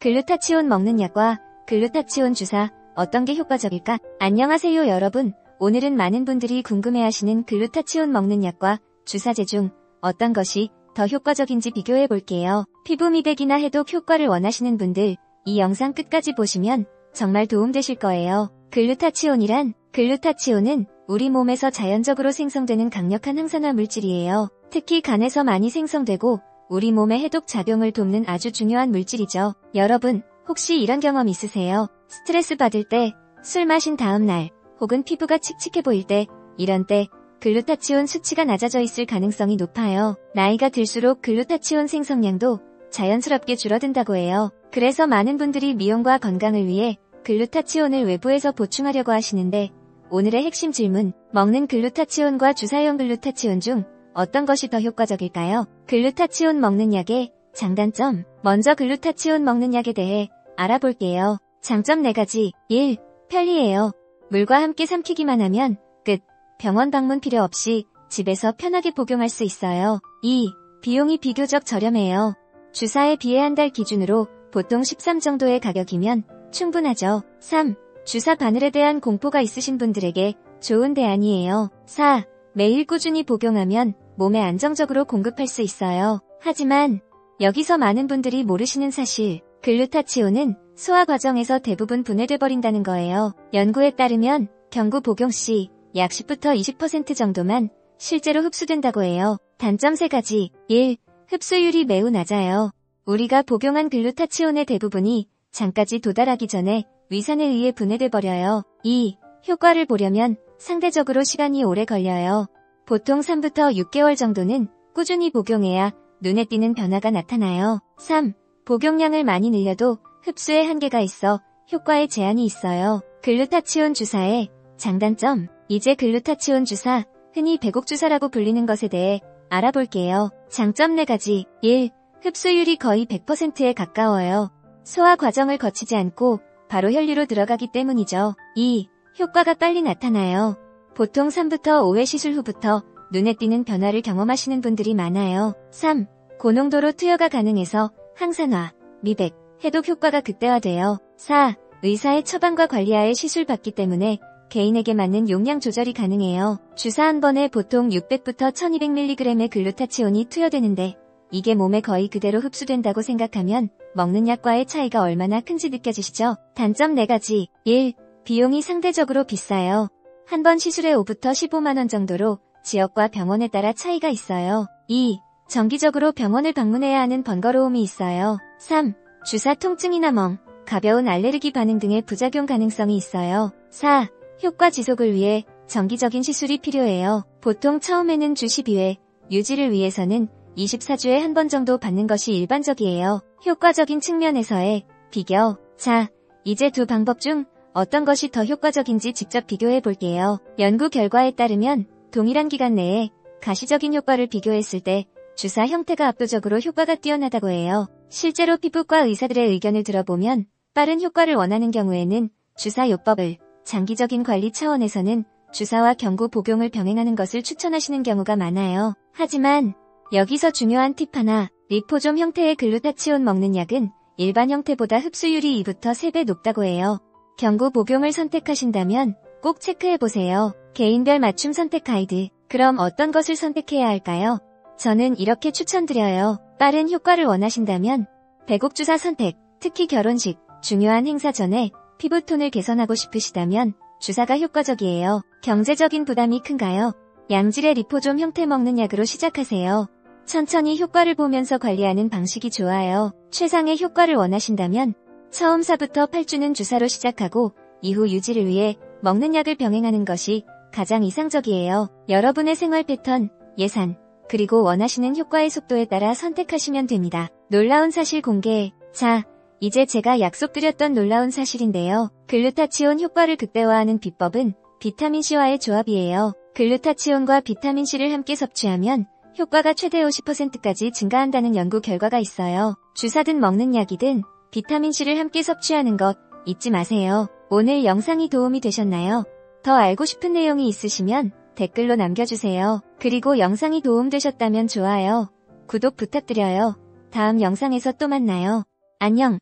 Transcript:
글루타치온 먹는 약과 글루타치온 주사 어떤 게 효과적일까? 안녕하세요 여러분. 오늘은 많은 분들이 궁금해하시는 글루타치온 먹는 약과 주사제 중 어떤 것이 더 효과적인지 비교해 볼게요. 피부 미백이나 해독 효과를 원하시는 분들 이 영상 끝까지 보시면 정말 도움되실 거예요. 글루타치온은 우리 몸에서 자연적으로 생성되는 강력한 항산화 물질이에요. 특히 간에서 많이 생성되고 우리 몸의 해독 작용을 돕는 아주 중요한 물질이죠. 여러분, 혹시 이런 경험 있으세요? 스트레스 받을 때, 술 마신 다음 날, 혹은 피부가 칙칙해 보일 때, 이런 때 글루타치온 수치가 낮아져 있을 가능성이 높아요. 나이가 들수록 글루타치온 생성량도 자연스럽게 줄어든다고 해요. 그래서 많은 분들이 미용과 건강을 위해 글루타치온을 외부에서 보충하려고 하시는데, 오늘의 핵심 질문, 먹는 글루타치온과 주사용 글루타치온 중 어떤 것이 더 효과적일까요? 글루타치온 먹는 약의 장단점. 먼저 글루타치온 먹는 약에 대해 알아볼게요. 장점 4가지. 1. 편리해요. 물과 함께 삼키기만 하면 끝. 병원 방문 필요 없이 집에서 편하게 복용할 수 있어요. 2. 비용이 비교적 저렴해요. 주사에 비해 한 달 기준으로 보통 13 정도의 가격이면 충분하죠. 3. 주사 바늘에 대한 공포가 있으신 분들에게 좋은 대안이에요. 4. 매일 꾸준히 복용하면 몸에 안정적으로 공급할 수 있어요. 하지만 여기서 많은 분들이 모르시는 사실, 글루타치온은 소화 과정에서 대부분 분해돼 버린다는 거예요. 연구에 따르면 경구 복용 시 약 10부터 20% 정도만 실제로 흡수된다고 해요. 단점 3가지. 1. 흡수율이 매우 낮아요. 우리가 복용한 글루타치온의 대부분이 장까지 도달하기 전에 위산에 의해 분해돼 버려요. 2. 효과를 보려면 상대적으로 시간이 오래 걸려요. 보통 3부터 6개월 정도는 꾸준히 복용해야 눈에 띄는 변화가 나타나요. 3. 복용량을 많이 늘려도 흡수에 한계가 있어 효과에 제한이 있어요. 글루타치온 주사의 장단점. 이제 글루타치온 주사, 흔히 배곡주사라고 불리는 것에 대해 알아볼게요. 장점 4가지. 1. 흡수율이 거의 100%에 가까워요. 소화 과정을 거치지 않고 바로 혈류로 들어가기 때문이죠. 2. 효과가 빨리 나타나요. 보통 3부터 5회 시술 후부터 눈에 띄는 변화를 경험하시는 분들이 많아요. 3. 고농도로 투여가 가능해서 항산화, 미백, 해독 효과가 극대화돼요. 4. 의사의 처방과 관리하에 시술받기 때문에 개인에게 맞는 용량 조절이 가능해요. 주사 한 번에 보통 600부터 1200mg의 글루타치온이 투여되는데 이게 몸에 거의 그대로 흡수된다고 생각하면 먹는 약과의 차이가 얼마나 큰지 느껴지시죠? 단점 4가지. 1. 비용이 상대적으로 비싸요. 한 번 시술에 5부터 15만원 정도로 지역과 병원에 따라 차이가 있어요. 2. 정기적으로 병원을 방문해야 하는 번거로움이 있어요. 3. 주사 통증이나 멍, 가벼운 알레르기 반응 등의 부작용 가능성이 있어요. 4. 효과 지속을 위해 정기적인 시술이 필요해요. 보통 처음에는 주 12회, 유지를 위해서는 24주에 한 번 정도 받는 것이 일반적이에요. 효과적인 측면에서의 비교. 자, 이제 두 방법 중 어떤 것이 더 효과적인지 직접 비교해 볼게요. 연구 결과에 따르면 동일한 기간 내에 가시적인 효과를 비교했을 때 주사 형태가 압도적으로 효과가 뛰어나다고 해요. 실제로 피부과 의사들의 의견을 들어보면 빠른 효과를 원하는 경우에는 주사 요법을, 장기적인 관리 차원에서는 주사와 경구 복용을 병행하는 것을 추천하시는 경우가 많아요. 하지만 여기서 중요한 팁 하나, 리포좀 형태의 글루타치온 먹는 약은 일반 형태보다 흡수율이 2부터 3배 높다고 해요. 경구 복용을 선택하신다면 꼭 체크해보세요. 개인별 맞춤 선택 가이드. 그럼 어떤 것을 선택해야 할까요? 저는 이렇게 추천드려요. 빠른 효과를 원하신다면 배곡주사 선택, 특히 결혼식, 중요한 행사 전에 피부톤을 개선하고 싶으시다면 주사가 효과적이에요. 경제적인 부담이 큰가요? 양질의 리포좀 형태 먹는 약으로 시작하세요. 천천히 효과를 보면서 관리하는 방식이 좋아요. 최상의 효과를 원하신다면 처음 4부터 8주는 주사로 시작하고 이후 유지를 위해 먹는 약을 병행하는 것이 가장 이상적이에요. 여러분의 생활 패턴, 예산, 그리고 원하시는 효과의 속도에 따라 선택하시면 됩니다. 놀라운 사실 공개. 자, 이제 제가 약속드렸던 놀라운 사실인데요. 글루타치온 효과를 극대화하는 비법은 비타민C와의 조합이에요. 글루타치온과 비타민C를 함께 섭취하면 효과가 최대 50%까지 증가한다는 연구 결과가 있어요. 주사든 먹는 약이든 비타민C를 함께 섭취하는 것 잊지 마세요. 오늘 영상이 도움이 되셨나요? 더 알고 싶은 내용이 있으시면 댓글로 남겨주세요. 그리고 영상이 도움되셨다면 좋아요, 구독 부탁드려요. 다음 영상에서 또 만나요. 안녕.